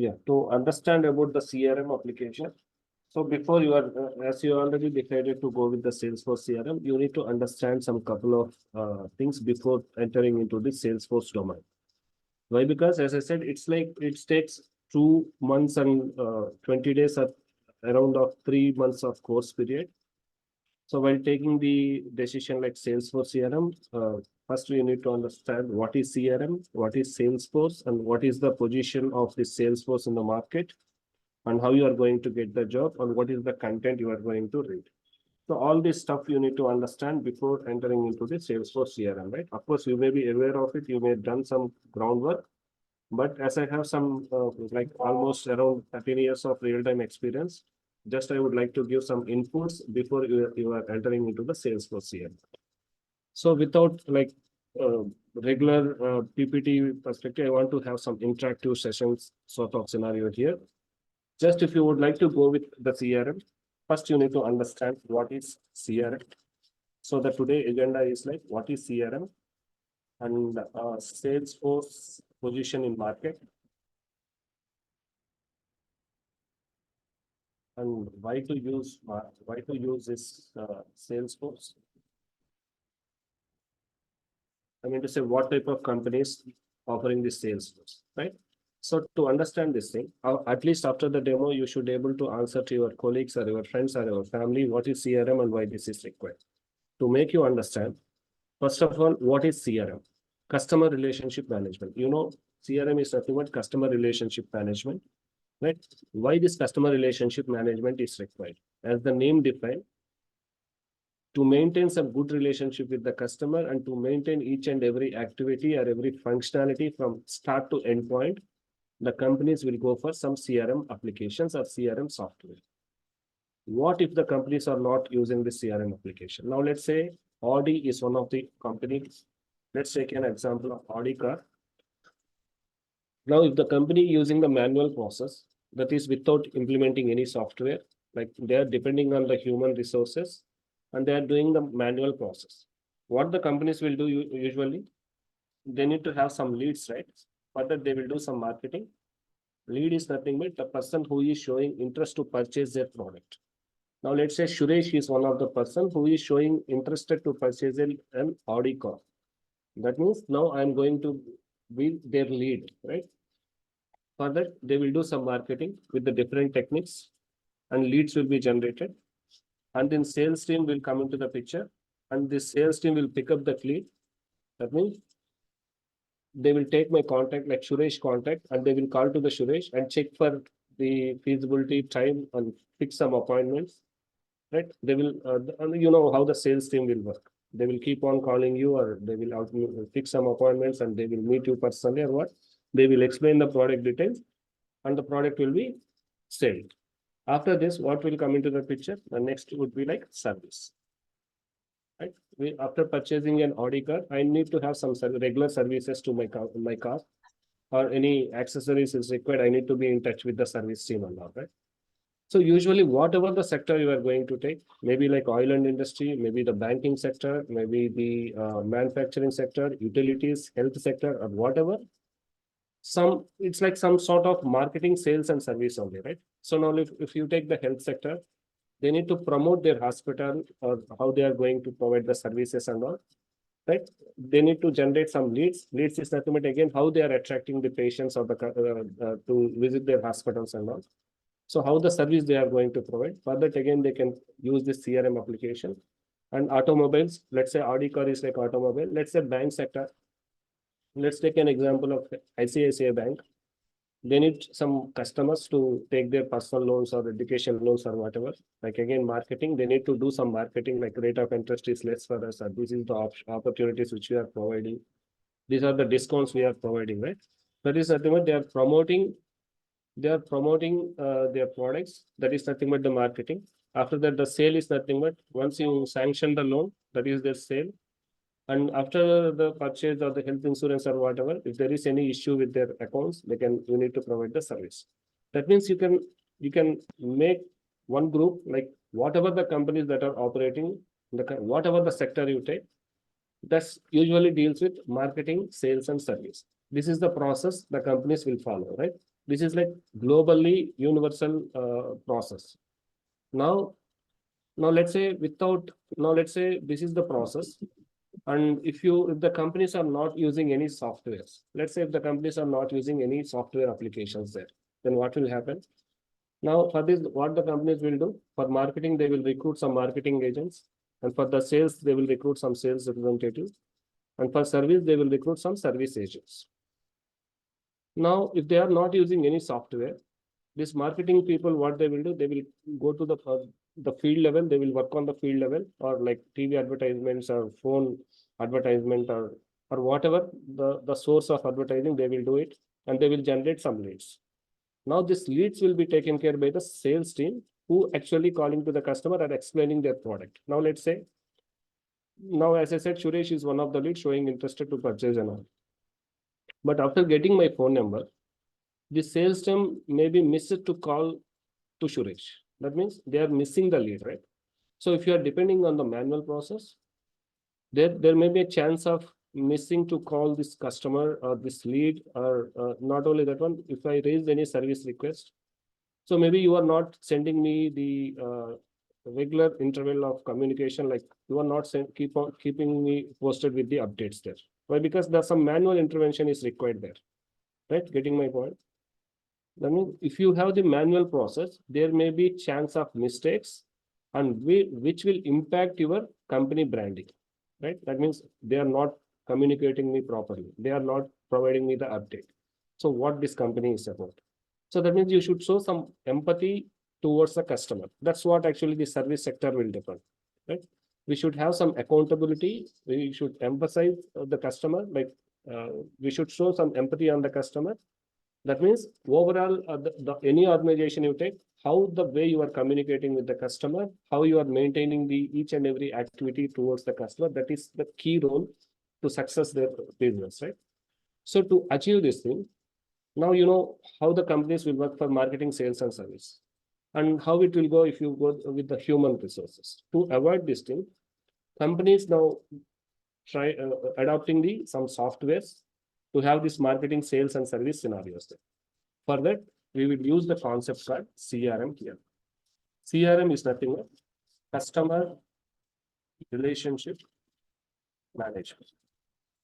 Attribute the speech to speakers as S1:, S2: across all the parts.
S1: Yeah, to understand about the CRM application. So before you are, as you already decided to go with the Salesforce CRM, you need to understand some couple of things before entering into the Salesforce domain. Why? Because as I said, it's like it takes 2 months and 20 days of around of 3 months of course period. So while taking the decision like Salesforce CRM, first we need to understand what is CRM, what is Salesforce, and what is the position of the Salesforce in the market, and how you are going to get the job, and what is the content you are going to read. So all this stuff you need to understand before entering into the Salesforce CRM, right? Of course, you may be aware of it, you may have done some groundwork, but as I have some like almost around 13 years of real-time experience, just I would like to give some inputs before you are entering into the Salesforce CRM. So without like regular PPT perspective, I want to have some interactive sessions sort of scenario here. Just if you would like to go with the CRM, first you need to understand what is CRM. So the today agenda is like what is CRM and Salesforce position in market, and why to use this Salesforce. I mean to say what type of companies offering this Salesforce, right? So to understand this thing, at least after the demo, you should be able to answer to your colleagues or your friends or your family what is CRM and why this is required. To make you understand, first of all, what is CRM? Customer relationship management. You know, CRM is nothing but customer relationship management, right? Why this customer relationship management is required? As the name defines, to maintain some good relationship with the customer and to maintain each and every activity or every functionality from start to end point, the companies will go for some CRM applications or CRM software. What if the companies are not using the CRM application? Now, let's say Audi is one of the companies. Let's take an example of Audi car. Now, if the company using the manual process, that is without implementing any software, like they are depending on the human resources and they are doing the manual process. What the companies will do usually, they need to have some leads, right? For that, they will do some marketing. Lead is nothing but the person who is showing interest to purchase their product. Now, let's say SURESH is one of the person who is showing interested to purchase an Audi car. That means now I'm going to be their lead, right? For that, they will do some marketing with the different techniques and leads will be generated. And then sales team will come into the picture and this sales team will pick up that lead. That means they will take my contact, like SURESH contact, and they will call to the SURESH and check for the feasibility time and fix some appointments, right? They will, you know how the sales team will work. They will keep on calling you or they will fix some appointments and they will meet you personally or what. They will explain the product details and the product will be sold. After this, what will come into the picture? The next would be like service. Right? After purchasing an Audi car, I need to have some regular services to my car, or any accessories is required. I need to be in touch with the service team and all, right? So usually, whatever the sector you are going to take, maybe like oil and industry, maybe the banking sector, maybe the manufacturing sector, utilities, health sector, or whatever. It's like some sort of marketing, sales, and service only, right? So now, if you take the health sector, they need to promote their hospital or how they are going to provide the services and all, right? They need to generate some leads. Leads is nothing but again how they are attracting the patients or the to visit their hospitals and all. So how the service they are going to provide. For that again they can use this CRM application. And automobiles, let's say Audi car is like automobile. Let's say bank sector. Let's take an example of ICICI Bank. They need some customers to take their personal loans or education loans or whatever. Like again, marketing, they need to do some marketing, like rate of interest is less for us, or this is the opportunities which we are providing. These are the discounts we are providing, right? That is nothing but they are promoting their products. That is nothing but the marketing. After that, the sale is nothing but once you sanction the loan, that is the sale. And after the purchase or the health insurance or whatever, if there is any issue with their accounts, you need to provide the service. That means you can make one group, like whatever the companies that are operating, whatever the sector you take, that's usually deals with marketing, sales, and service. This is the process the companies will follow, right? This is like globally universal process. Now, let's say let's say this is the process. And if the companies are not using any softwares, let's say if the companies are not using any software applications there, then what will happen? Now, for this, what the companies will do, for marketing, they will recruit some marketing agents. And for the sales, they will recruit some sales representatives. And for service, they will recruit some service agents. Now, if they are not using any software, this marketing people, what they will do, they will go to the field level, they will work on the field level, or like TV advertisements or phone advertisement, or whatever the source of advertising, they will do it, and they will generate some leads. Now, these leads will be taken care by the sales team, who actually calling to the customer and explaining their product. Now, let's say, now as I said, Suresh is one of the leads showing interested to purchase and all. But after getting my phone number, the sales team maybe missed to call to Suresh. That means they are missing the lead, right? So if you are depending on the manual process, there may be a chance of missing to call this customer or this lead, or not only that one, if I raise any service request. So maybe you are not sending me the regular interval of communication, like you are not keeping me posted with the updates there. Why? Because there's some manual intervention is required there, right? Getting my point? That means if you have the manual process, there may be chance of mistakes, and which will impact your company branding, right? That means they are not communicating me properly. They are not providing me the update. So what this company is about. So that means you should show some empathy towards the customer. That's what actually the service sector will depend, right? We should have some accountability. We should emphasize the customer, like we should show some empathy on the customer. That means overall, any organization you take, how the way you are communicating with the customer, how you are maintaining the each and every activity towards the customer, that is the key role to success their business, right? So to achieve this thing, now you know how the companies will work for marketing, sales, and service, and how it will go if you go with the human resources. To avoid this thing, companies now try adopting some softwares to have this marketing, sales, and service scenarios there. For that, we will use the concept called CRM here. CRM is nothing but customer relationship management,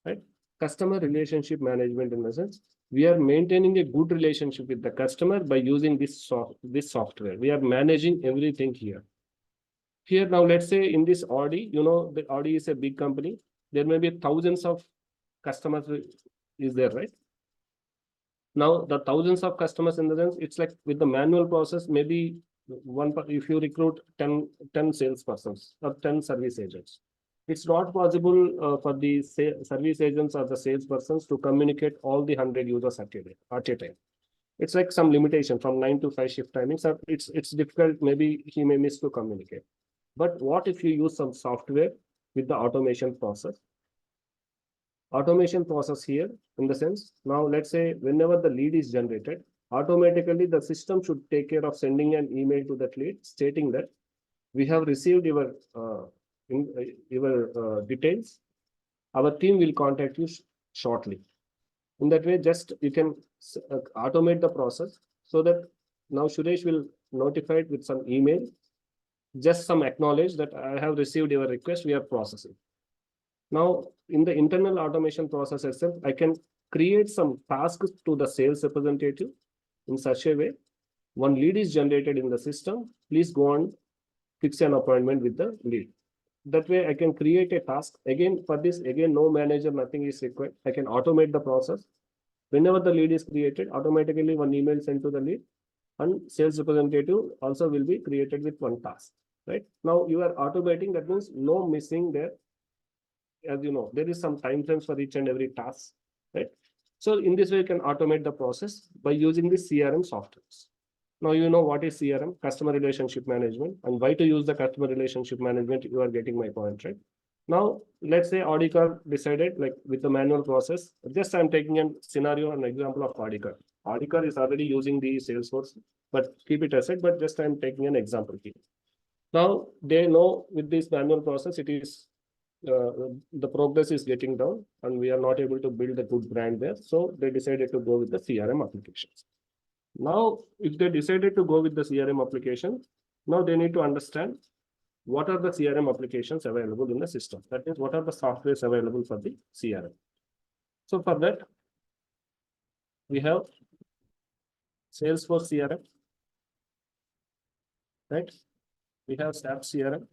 S1: right? Customer relationship management, in the sense, we are maintaining a good relationship with the customer by using this software. We are managing everything here. Here now, let's say in this Audi, you know, the Audi is a big company. There may be thousands of customers is there, right? Now, the thousands of customers, in the sense, it's like with the manual process, maybe if you recruit 10 salespersons or 10 service agents, it's not possible for the service agents or the salespersons to communicate all the 100 users at a time. It's like some limitation from 9 to 5 shift timings. So it's difficult. Maybe he may miss to communicate. But what if you use some software with the automation process? Automation process here, in the sense, now let's say whenever the lead is generated, automatically the system should take care of sending an email to that lead stating that we have received your details. Our team will contact you shortly. In that way, just you can automate the process, so that now Suresh will notify it with some email, just some acknowledge that I have received your request, we are processing. Now, in the internal automation process itself, I can create some tasks to the sales representative in such a way. One lead is generated in the system. Please go and fix an appointment with the lead. That way, I can create a task. Again, for this, again, no manager, nothing is required. I can automate the process. Whenever the lead is created, automatically one email sent to the lead, and sales representative also will be created with one task. Right now, you are automating. That means no missing there. As you know, there is some time frames for each and every task, right? So in this way, you can automate the process by using the CRM softwares. Now you know what is CRM, customer relationship management, and why to use the customer relationship management. You are getting my point, right? Now, let's say Audicar decided, like with the manual process, just I'm taking a scenario, an example of Audicar. Audicar is already using the Salesforce, but keep it aside, but just I'm taking an example here. Now they know with this manual process, it is the progress is getting down, and we are not able to build a good brand there. So they decided to go with the CRM applications. Now, if they decided to go with the CRM application, now they need to understand what are the CRM applications available in the system. That means what are the softwares available for the CRM. So for that, we have Salesforce CRM, right? We have SAP CRM.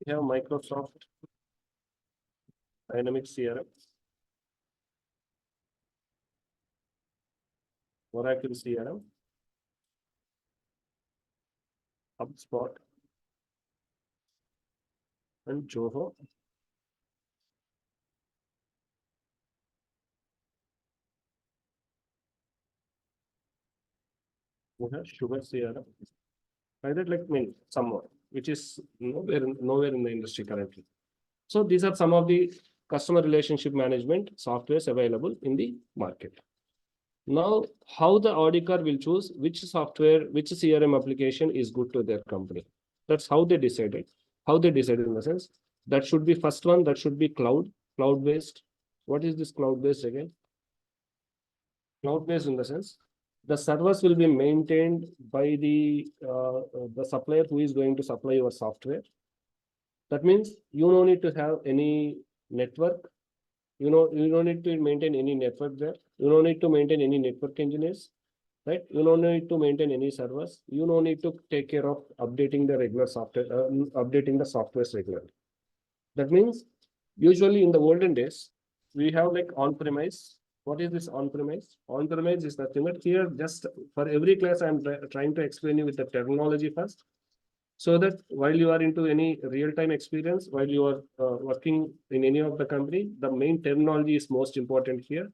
S1: We have Microsoft Dynamics CRM, Oracle CRM, HubSpot, and Zoho. We have Sugar CRM. Like that, like some more, which is nowhere in the industry currently. So these are some of the customer relationship management softwares available in the market. Now, how the auditor will choose which software, which CRM application is good to their company. That's how they decided. How they decided in the sense that should be first one, that should be cloud-based. What is this cloud-based again? Cloud-based in the sense the servers will be maintained by the supplier who is going to supply your software. That means you don't need to have any network. You don't need to maintain any network there. You don't need to maintain any network engineers, right? You don't need to maintain any servers. You don't need to take care of updating the regular software, updating the softwares regularly. That means usually in the olden days, we have like on-premise. What is this on-premise? On-premise is nothing but here just for every class I'm trying to explain you with the terminology first. So that while you are into any real-time experience, while you are working in any of the company, the main terminology is most important here.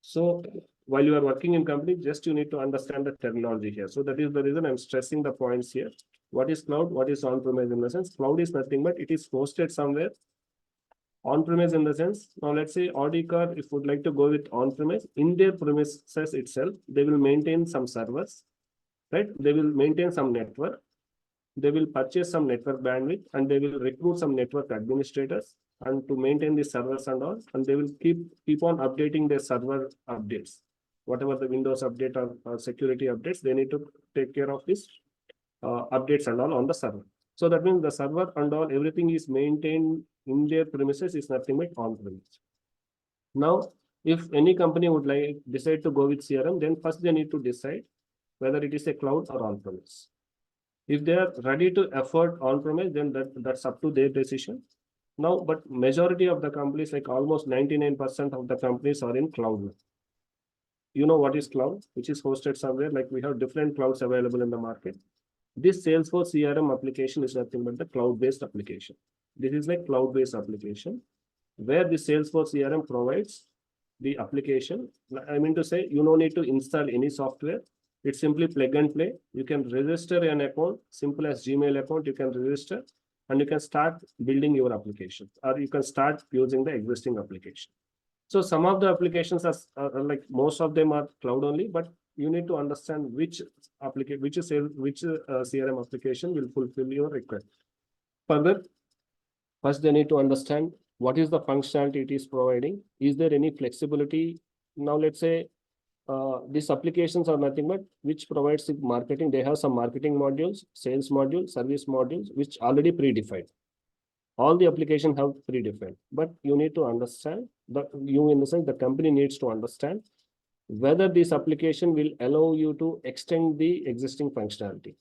S1: So while you are working in company, just you need to understand the terminology here. So that is the reason I'm stressing the points here. What is cloud? What is on-premise in the sense? Cloud is nothing but it is hosted somewhere. On-premise in the sense, now let's say Audicar, if would like to go with on-premise, in their premises itself, they will maintain some servers, right? They will maintain some network. They will purchase some network bandwidth and they will recruit some network administrators and to maintain the servers and all, and they will keep on updating their server updates. Whatever the Windows update or security updates, they need to take care of this updates and all on the server. So that means the server and all, everything is maintained in their premises is nothing but on-premise. Now, if any company would like decide to go with CRM, then first they need to decide whether it is a cloud or on-premise. If they are ready to afford on-premise, then that's up to their decision. Now, but majority of the companies, like almost 99% of the companies are in cloud. You know what is cloud, which is hosted somewhere, like we have different clouds available in the market. This Salesforce CRM application is nothing but the cloud-based application. This is like cloud-based application where the Salesforce CRM provides the application. I mean to say, you don't need to install any software. It's simply plug and play. You can register an account, simple as Gmail account, you can register and you can start building your application or you can start using the existing application. So some of the applications are like most of them are cloud only, but you need to understand which CRM application will fulfill your request. Further, first they need to understand what is the functionality it is providing. Is there any flexibility? Now let's say these applications are nothing but which provides the marketing. They have some marketing modules, sales modules, service modules, which already predefined. All the applications have predefined, but you need to understand in the sense the company needs to understand whether this application will allow you to extend the existing functionality.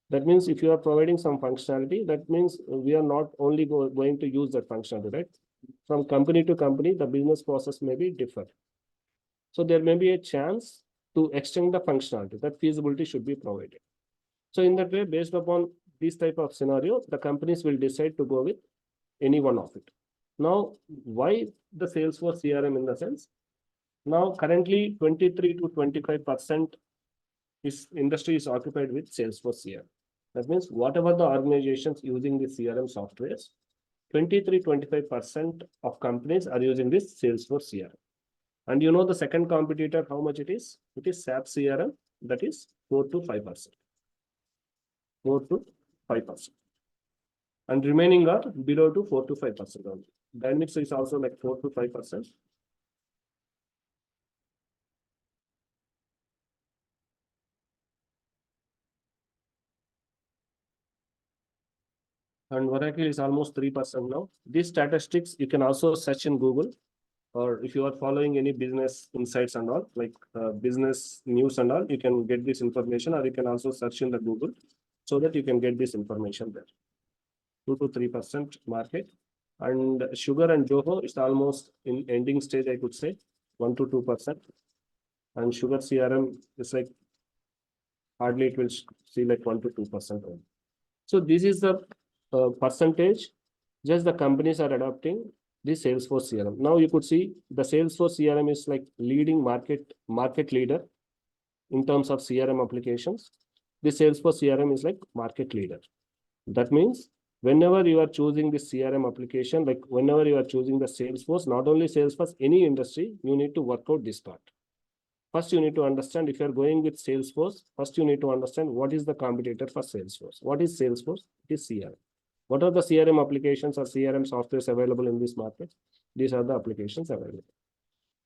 S1: That means if you are providing some functionality, that means we are not only going to use that functionality, right? From company to company, the business process may be different. So there may be a chance to extend the functionality. That feasibility should be provided. So in that way, based upon this type of scenario, the companies will decide to go with any one of it. Now, why the Salesforce CRM in the sense? Now, currently 23 to 25% industry is occupied with Salesforce CRM. That means whatever the organizations using the CRM softwares, 23-25% of companies are using this Salesforce CRM. And you know the second competitor, how much it is? It is SAP CRM, that is 4 to 5%. 4 to 5%. And remaining are below to 4 to 5% only. Dynamics is also like 4 to 5%. and Oracle is almost 3% now. These statistics you can also search in Google, or if you are following any business insights and all, like business news and all, you can get this information, or you can also search in the Google so that you can get this information there. 2 to 3% market. And sugar and Joho is almost in ending stage, I could say, 1 to 2%. And sugar CRM is like hardly it will see like 1 to 2% only. So this is the percentage just the companies are adopting the Salesforce CRM. Now you could see the Salesforce CRM is like leading market leader in terms of CRM applications. The Salesforce CRM is like market leader. That means whenever you are choosing the CRM application, like whenever you are choosing the Salesforce, not only Salesforce, any industry, you need to work out this part. First, you need to understand if you're going with Salesforce, first you need to understand what is the competitor for Salesforce. What is Salesforce? It is CRM. What are the CRM applications or CRM softwares available in this market? These are the applications available,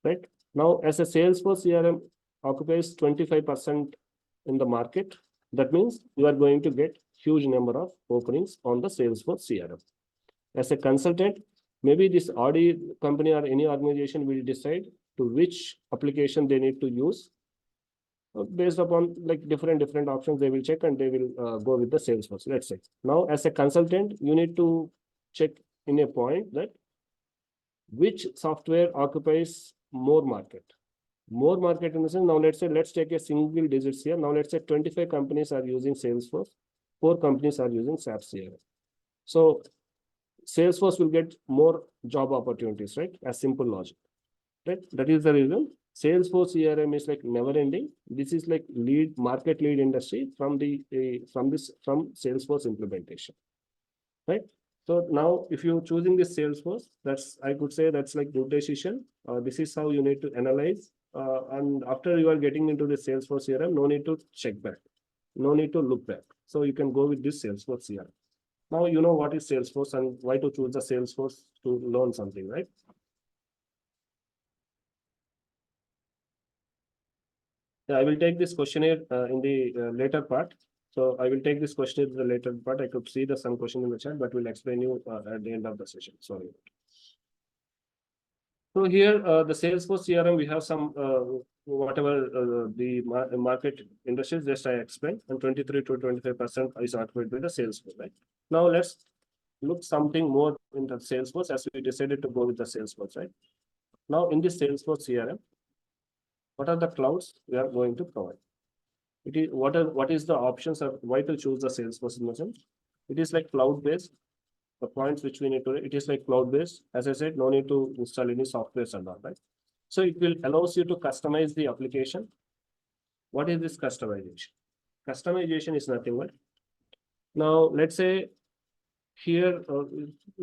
S1: right? Now, as a Salesforce CRM occupies 25% in the market, that means you are going to get huge number of openings on the Salesforce CRM. As a consultant, maybe this audit company or any organization will decide to which application they need to use. Based upon like different options, they will check and they will go with the Salesforce. Let's say now as a consultant, you need to check in a point that which software occupies more market. More market in the sense, now let's take a single digits here. Now let's say 25 companies are using Salesforce, 4 companies are using SAP CRM. So Salesforce will get more job opportunities, right? As simple logic, right? That is the reason Salesforce CRM is like never ending. This is like market lead industry from Salesforce implementation, right? So now if you're choosing this Salesforce, I could say that's like good decision. This is how you need to analyze. And after you are getting into the Salesforce CRM, no need to check back. No need to look back. So you can go with this Salesforce CRM. Now you know what is Salesforce and why to choose the Salesforce to learn something, right? Yeah, I will take this questionnaire in the later part. So I will take this questionnaire in the later part. I could see some question in the chat, but we'll explain you at the end of the session. Sorry. So here, the Salesforce CRM, we have some whatever the market industries just I explained, and 23 to 25% is occupied by the Salesforce, right? Now let's look something more in the Salesforce as we decided to go with the Salesforce, right? Now in this Salesforce CRM, what are the clouds we are going to provide? It is what is the options of why to choose the Salesforce in. It is like cloud based. The points which we need to, it is like cloud based. As I said, no need to install any software and all, right? So it will allows you to customize the application. What is this customization? Customization is nothing but now let's say here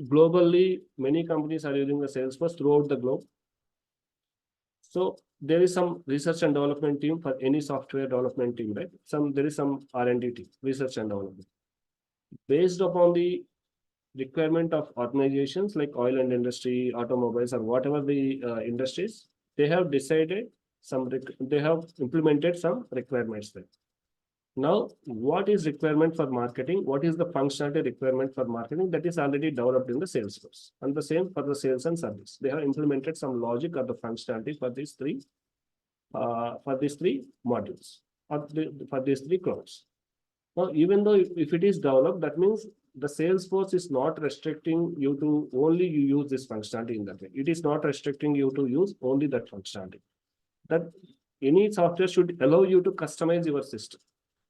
S1: globally many companies are using the Salesforce throughout the globe. So there is some research and development team for any software development team, right? There is some R&D team, research and development. Based upon the requirement of organizations like oil and industry, automobiles, or whatever the industries, they have decided they have implemented some requirements there. Now, what is requirement for marketing? What is the functionality requirement for marketing that is already developed in the Salesforce? And the same for the sales and service. They have implemented some logic or the functionality for these three modules or for these 3 clouds. Now, even though if it is developed, that means the Salesforce is not restricting you to only you use this functionality in that way. It is not restricting you to use only that functionality. That any software should allow you to customize your system.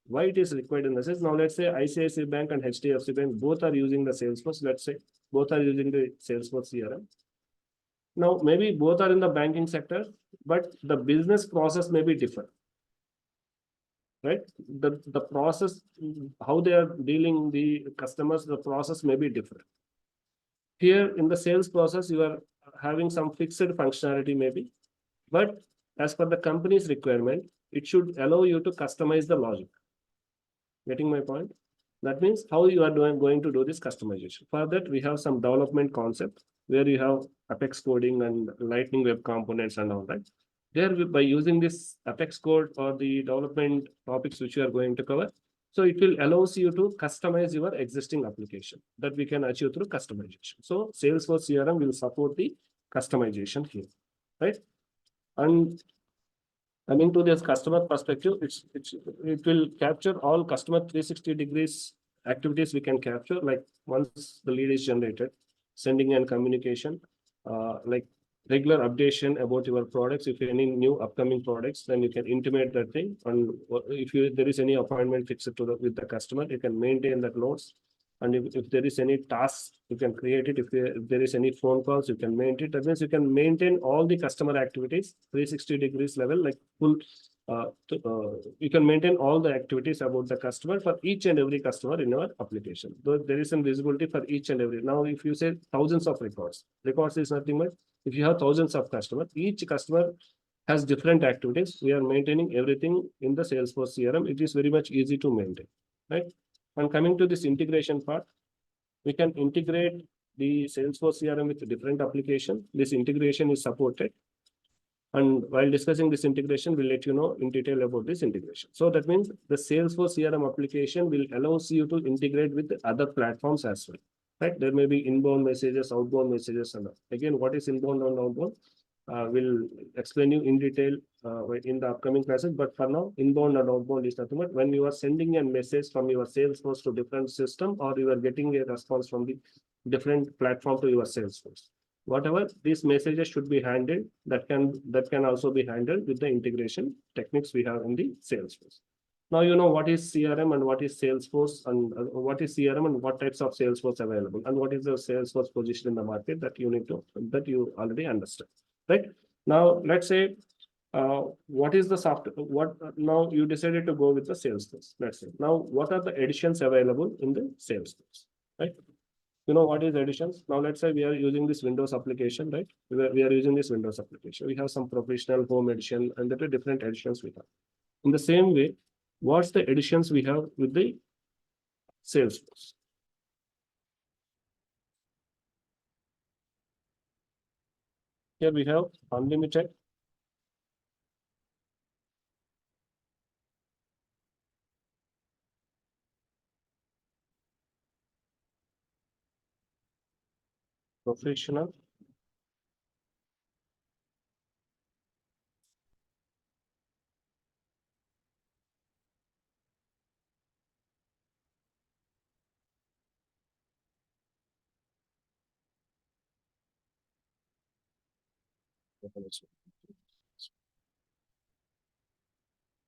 S1: Why it is required in the sense, now let's say ICICI Bank and HDFC Bank both are using the Salesforce. Let's say both are using the Salesforce CRM. Now, maybe both are in the banking sector, but the business process may be different. Right? The process, how they are dealing the customers, the process may be different. Here in the sales process, you are having some fixed functionality maybe, but as per the company's requirement, it should allow you to customize the logic. Getting my point? That means how you are going to do this customization. For that, we have some development concept where you have Apex coding and Lightning Web Components and all that. There, by using this Apex code or the development topics which we are going to cover, So it will allows you to customize your existing application that we can achieve through customization. So Salesforce CRM will support the customization here, right? And coming to this customer perspective, it will capture all customer 360 degrees activities we can capture, like once the lead is generated, sending and communication, like regular updation about your products. If any new upcoming products, then you can intimate that thing. And if there is any appointment fixed with the customer, you can maintain that notes. And if there is any tasks, you can create it. If there is any phone calls, you can maintain it. That means you can maintain all the customer activities 360 degrees level, like full. You can maintain all the activities about the customer for each and every customer in your application. Though there is some visibility for each and every. Now, if you say thousands of records is nothing but if you have thousands of customers, each customer has different activities. We are maintaining everything in the Salesforce CRM. It is very much easy to maintain, right? And coming to this integration part, we can integrate the Salesforce CRM with a different application. This integration is supported. And while discussing this integration, we'll let you know in detail about this integration. So that means the Salesforce CRM application will allows you to integrate with other platforms as well, right? There may be inbound messages, outbound messages, and again, what is inbound and outbound? We'll explain you in detail in the upcoming classes. But for now, inbound and outbound is nothing but when you are sending a message from your Salesforce to different system, or you are getting a response from the different platform to your Salesforce. Whatever these messages should be handled, that can also be handled with the integration techniques we have in the Salesforce. Now you know what is CRM and what is Salesforce, and what is CRM and what types of Salesforce available, and what is the Salesforce position in the market that you already understand, right? Now let's say what is the software? What now you decided to go with the Salesforce. Let's say now what are the editions available in the Salesforce, right? You know what is editions? Now let's say we are using this Windows application, right? We are using this Windows application. We have some professional home edition, and there are different editions we have. In the same way, what's the editions we have with the Salesforce? Here we have unlimited, professional,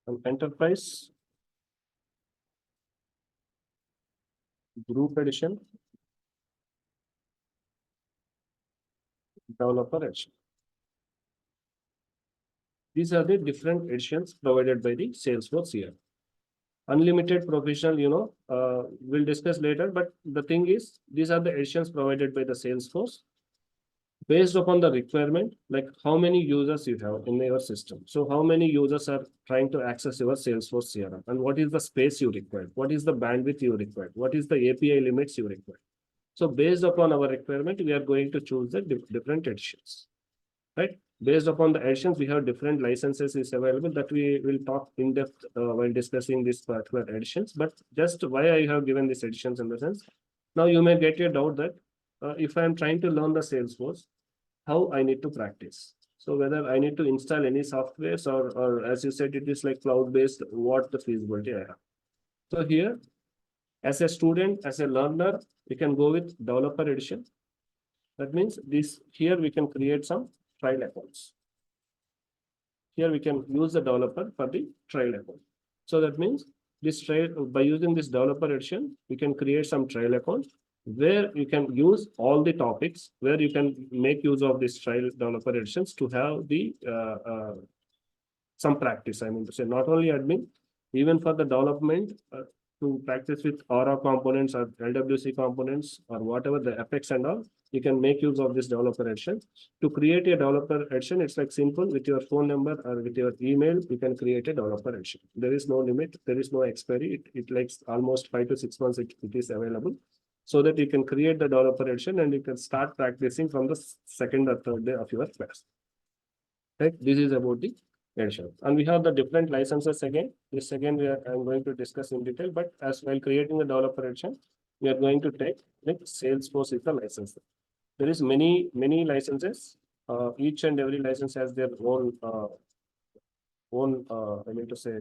S1: and enterprise, group edition, developer edition. These are the different editions provided by the Salesforce here. Unlimited professional, we'll discuss later, but the thing is, these are the editions provided by the Salesforce based upon the requirement, like how many users you have in your system. So how many users are trying to access your Salesforce CRM, and what is the space you require? What is the bandwidth you require? What is the API limits you require? So based upon our requirement, we are going to choose the different editions, right? Based upon the editions, we have different licenses is available that we will talk in depth while discussing this particular editions. But just why I have given these editions in the sense, now you may get a doubt that if I am trying to learn the Salesforce, how I need to practice. So whether I need to install any softwares, or as you said, it is like cloud-based, what the feasibility I have. So here, as a student, as a learner, we can go with developer edition. That means here we can create some trial accounts. Here we can use the developer for the trial account. So that means by using this developer edition, we can create some trial accounts where you can use all the topics, where you can make use of this trial developer editions to have the some practice. I mean to say, not only admin, even for the development, to practice with Aura components or LWC components or whatever the Apex and all, you can make use of this developer edition. To create a developer edition, it's like simple. With your phone number or with your email, you can create a developer edition. There is no limit. There is no expiry. It likes almost 5 to 6 months it is available. So that you can create the developer edition and you can start practicing from the second or third day of your class. Right? This is about the edition. And we have the different licenses again. This again I'm going to discuss in detail, but as while creating the developer edition, we are going to take like Salesforce is the license. There is many licenses. Each and every license has their own I mean to say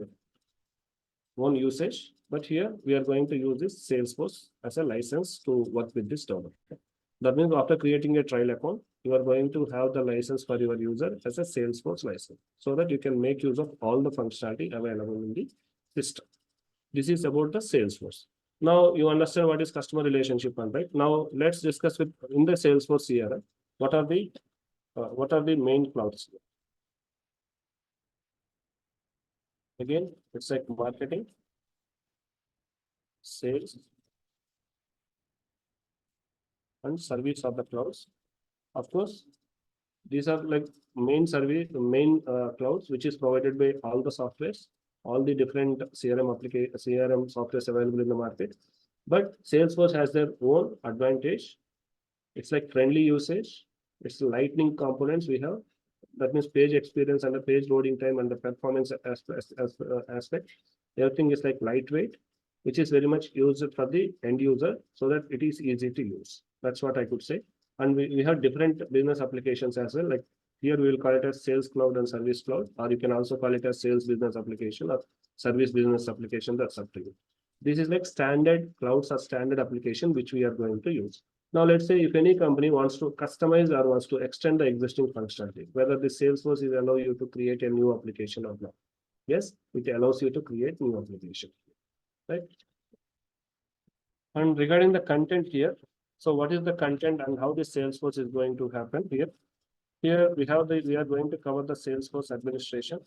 S1: own usage. But here we are going to use this Salesforce as a license to work with this developer. That means after creating a trial account, you are going to have the license for your user as a Salesforce license so that you can make use of all the functionality available in the system. This is about the Salesforce. Now you understand what is customer relationship one, right? Now let's discuss with in the Salesforce CRM, what are the main clouds? Again, it's like marketing, sales, and service of the clouds. Of course, these are like main clouds, which is provided by all the softwares, all the different CRM softwares available in the market. But Salesforce has their own advantage. It's like friendly usage. It's lightning components we have. That means page experience and the page loading time and the performance aspect. Everything is like lightweight, which is very much used for the end user so that it is easy to use. That's what I could say. And we have different business applications as well. Like here we will call it as Sales Cloud and Service Cloud, or you can also call it as Sales Business Application or Service Business Application. That's up to you. This is like standard clouds or standard application which we are going to use. Now, let's say if any company wants to customize or wants to extend the existing functionality, whether the Salesforce is allow you to create a new application or not. Yes, it allows you to create new application, right? And regarding the content here, so what is the content and how the Salesforce is going to happen here? Here we are going to cover the Salesforce administration.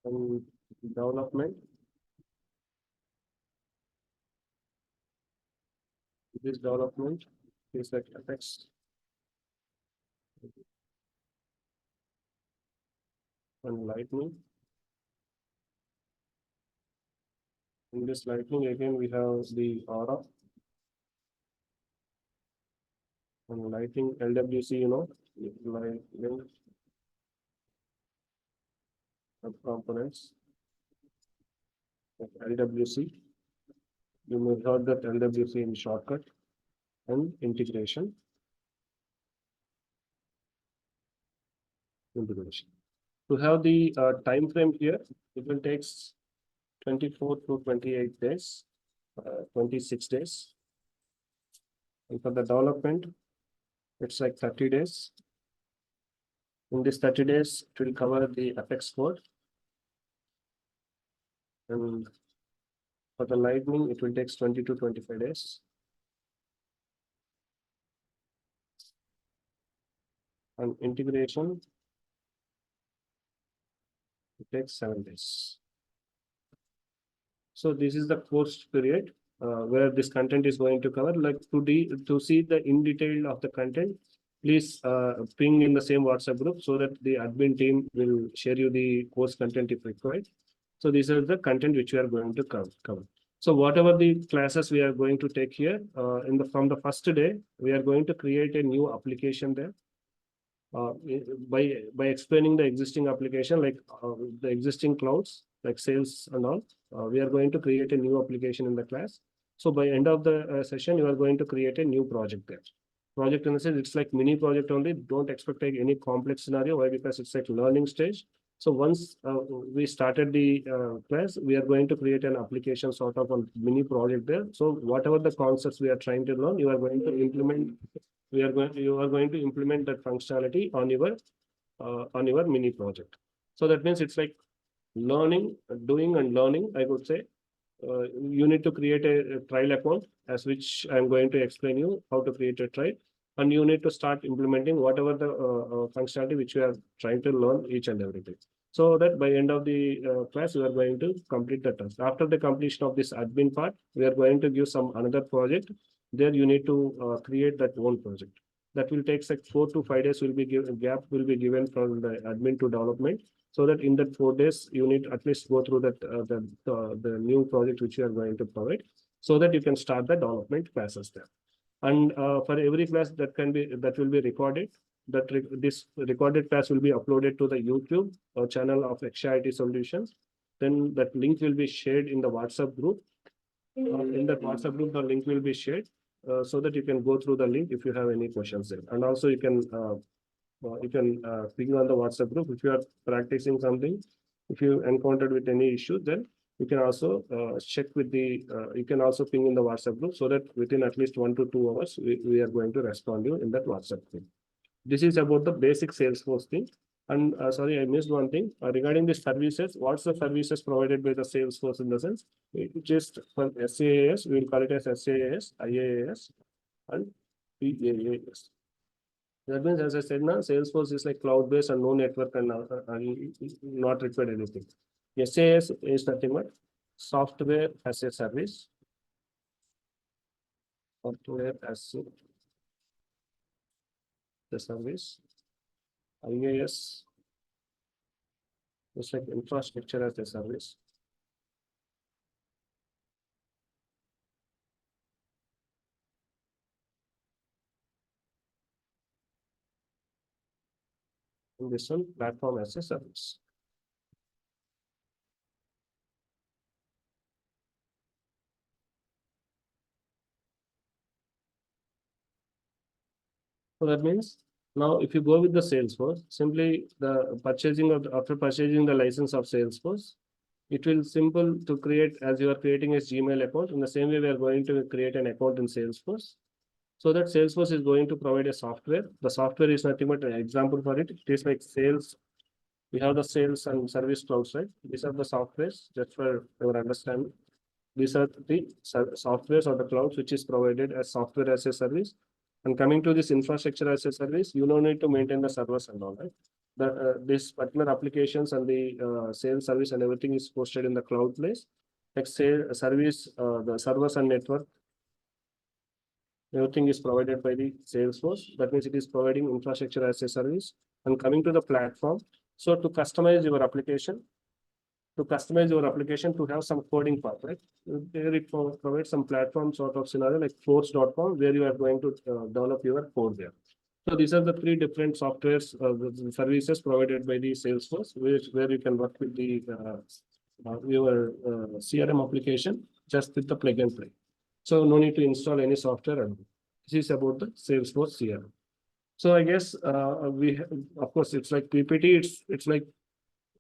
S1: And development. This development is like effects and lightning. In this lightning again we have the aura and lighting LWC, lightning components like LWC. You may have heard that LWC in shortcut and integration. To have the time frame here, it will take 24 to 28 days, 26 days. And for the development, it's like 30 days. In this 30 days, it will cover the Apex code. And for the lightning, it will take 20 to 25 days. And integration, it takes 7 days. So this is the course period where this content is going to cover. Like to see the in detail of the content, please ping in the same WhatsApp group so that the admin team will share you the course content if required. So these are the content which we are going to cover. So whatever the classes we are going to take here from the first day, we are going to create a new application there. By explaining the existing application, like the existing clouds, like sales and all, we are going to create a new application in the class. So by end of the session, you are going to create a new project there. Project in the sense, it's like mini project only. Don't expect like any complex scenario. Why? Because it's like learning stage. So once we started the class, we are going to create an application sort of a mini project there. So whatever the concepts we are trying to learn, you are going to implement. You are going to implement that functionality on your mini project. So that means it's like learning, doing and learning, I would say. You need to create a trial account, as which I'm going to explain you how to create a trial. And you need to start implementing whatever the functionality which you are trying to learn each and every day. So that by end of the class, you are going to complete the task. After the completion of this admin part, we are going to give some another project. There you need to create that own project. That will take like 4 to 5 days will be gap will be given from the admin to development. So that in that 4 days, you need at least go through that the new project which you are going to provide, so that you can start the development classes there. And for every class that will be recorded, this recorded class will be uploaded to the YouTube channel of Yaksha IT Solutions. Then that link will be shared in the WhatsApp group. In that WhatsApp group, the link will be shared so that you can go through the link if you have any questions there. And also you can ping on the WhatsApp group if you are practicing something. If you encountered with any issue, then you can also check with you can also ping in the WhatsApp group so that within at least 1 to 2 hours, we are going to respond you in that WhatsApp group. This is about the basic Salesforce thing. And sorry, I missed one thing regarding the services. What's the services provided by the Salesforce in the sense? Just for SaaS, we will call it as SaaS, IaaS, and PaaS. That means, as I said, now Salesforce is like cloud-based and no network and not required anything. SaaS is nothing but software as a service. Software as a service. IaaS is like infrastructure as a service. And this one, platform as a service. So that means now if you go with the Salesforce, simply the purchasing of after purchasing the license of Salesforce, it will simple to create as you are creating a Gmail account. In the same way, we are going to create an account in Salesforce. So that Salesforce is going to provide a software. The software is nothing but an example for it. It is like sales. We have the sales and service clouds, right? These are the softwares, just for your understanding. These are the softwares or the clouds which is provided as software as a service. And coming to this infrastructure as a service, you don't need to maintain the servers and all, right? This particular applications and the sales service and everything is hosted in the cloud place. Like sale service, the servers and network, everything is provided by the Salesforce. That means it is providing infrastructure as a service. And coming to the platform, so to customize your application, to have some coding part, right? There it provides some platform sort of scenario like force.com where you are going to develop your code there. So these are the three different softwares, the services provided by the Salesforce, where you can work with the your CRM application just with the plug and play. So no need to install any software. And this is about the Salesforce CRM. So I guess of course, it's like PPT. It's like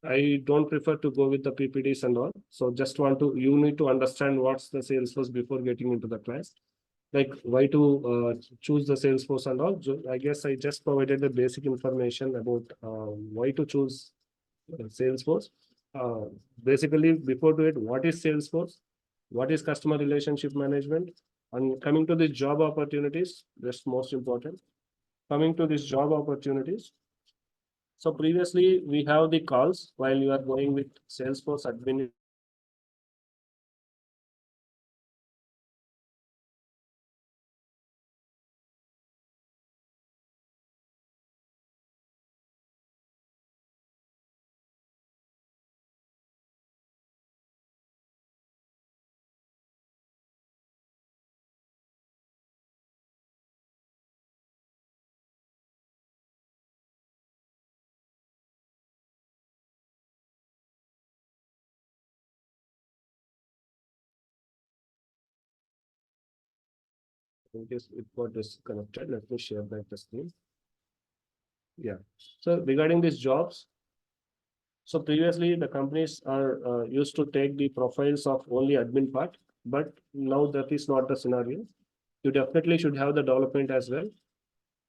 S1: I don't prefer to go with the PPTs and all. So just you need to understand what's the Salesforce before getting into the class. Like why to choose the Salesforce and all. So I guess I just provided the basic information about why to choose Salesforce. Basically, before do it, what is Salesforce? What is customer relationship management? And coming to the job opportunities, that's most important. Coming to these job opportunities. So previously we have the calls while you are going with Salesforce admin. In case it got disconnected, let me share back the screen. Yeah. So regarding these jobs, so previously the companies are used to take the profiles of only admin part, but now that is not the scenario. You definitely should have the development as well.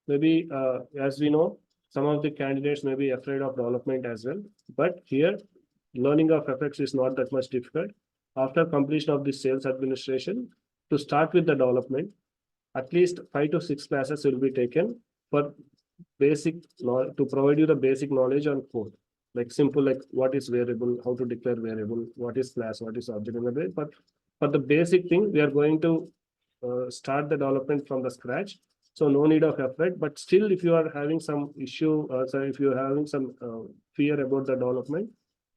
S1: Maybe as we know, some of the candidates may be afraid of development as well. But here, learning of FX is not that much difficult. After completion of the sales administration, to start with the development, at least 5 to 6 classes will be taken for basic to provide you the basic knowledge on code. Like simple, like what is variable, how to declare variable, what is class, what is object in the way. But for the basic thing, we are going to start the development from the scratch. So no need of effort, but still if you are having some issue, if you are having some fear about the development,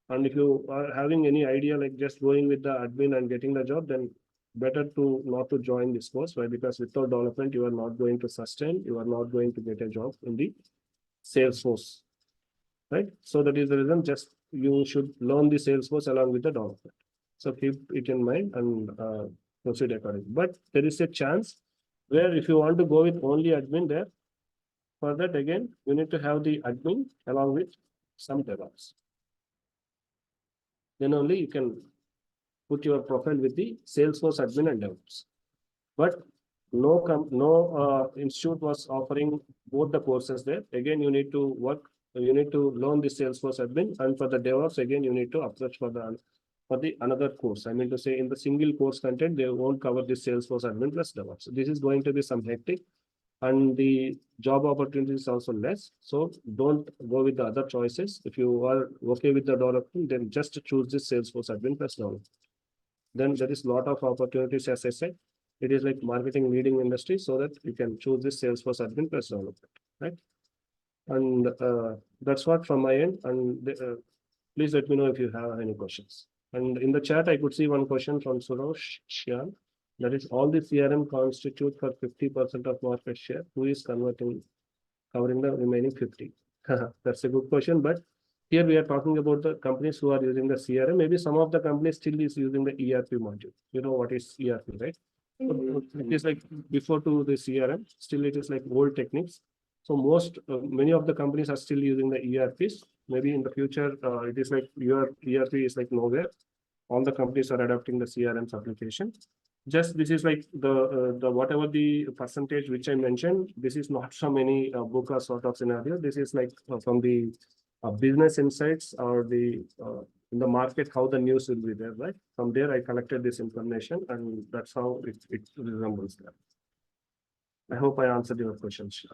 S1: and if you are having any idea like just going with the admin and getting the job, then better to not to join this course. Why? Because without development, you are not going to sustain, you are not going to get a job in the Salesforce, right? So that is the reason just you should learn the Salesforce along with the development. So keep it in mind and proceed accordingly. But there is a chance where if you want to go with only admin there, for that again, you need to have the admin along with some DevOps. Then only you can put your profile with the Salesforce admin and DevOps. But no institute was offering both the courses there. Again, you need to work, you need to learn the Salesforce admin, and for the DevOps, again, you need to approach for the another course. I mean to say in the single course content, they won't cover the Salesforce admin plus DevOps. This is going to be some hectic, and the job opportunity is also less. So don't go with the other choices. If you are okay with the development, then just choose this Salesforce admin plus development. Then there is a lot of opportunities, as I said. It is like marketing leading industry, so that you can choose this Salesforce admin plus development, right? And that's what from my end. And please let me know if you have any questions. And in the chat, I could see one question from SURESH. That is, all the CRM constitute for 50% of market share. Who is covering the remaining 50? That's a good question, but here we are talking about the companies who are using the CRM. Maybe some of the companies still is using the ERP module. You know what is ERP, right? It is like before to the CRM, still it is like old techniques. So many of the companies are still using the ERPs. Maybe in the future, it is like your ERP is like nowhere. All the companies are adopting the CRM application. Just this is like the whatever the percentage which I mentioned. This is not from any book or sort of scenario. This is like from the business insights or the in the market, how the news will be there, right? From there, I collected this information, and that's how it resembles that. I hope I answered your questions.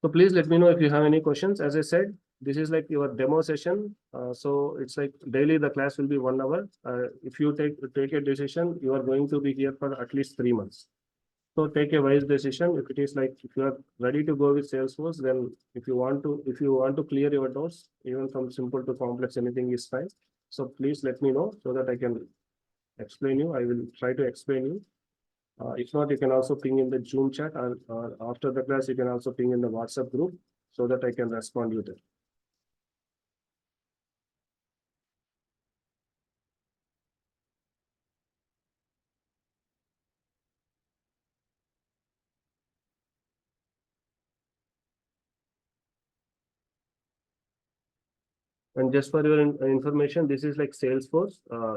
S1: So please let me know if you have any questions. As I said, this is like your demo session. So it's like daily the class will be 1 hour. If you take a decision, you are going to be here for at least 3 months. So take a wise decision. If it is like, if you are ready to go with Salesforce, then if you want to clear your doubts, even from simple to complex, anything is fine. So please let me know so that I can explain you. I will try to explain you. If not, you can also ping in the Zoom chat, and after the class, you can also ping in the WhatsApp group so that I can respond you there. And just for your information, this is like Salesforce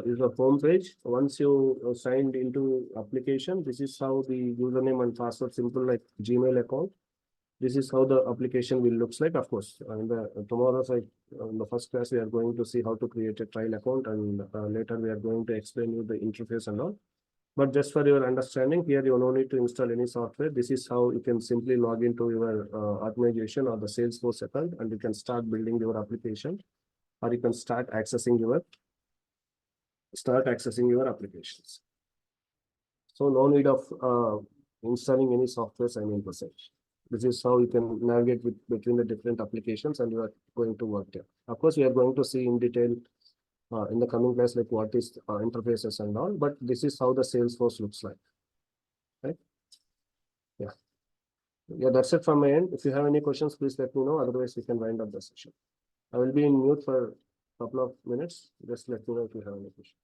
S1: is a home page. Once you signed into application, this is how the username and password, simple like Gmail account. This is how the application will looks like. Of course, in the tomorrow's in the first class, we are going to see how to create a trial account, and later we are going to explain you the interface and all. But just for your understanding, here you no need to install any software. This is how you can simply log into your organization or the Salesforce account, and you can start building your application, or you can start accessing your applications. So no need of installing any softwares, I mean to say. This is how you can navigate between the different applications, and you are going to work there. Of course, we are going to see in detail in the coming class, like what is interfaces and all, but this is how the Salesforce looks like, right? Yeah. Yeah, that's it from my end. If you have any questions, please let me know. Otherwise, we can wind up the session. I will be in mute for a couple of minutes. Just let me know if you have any questions.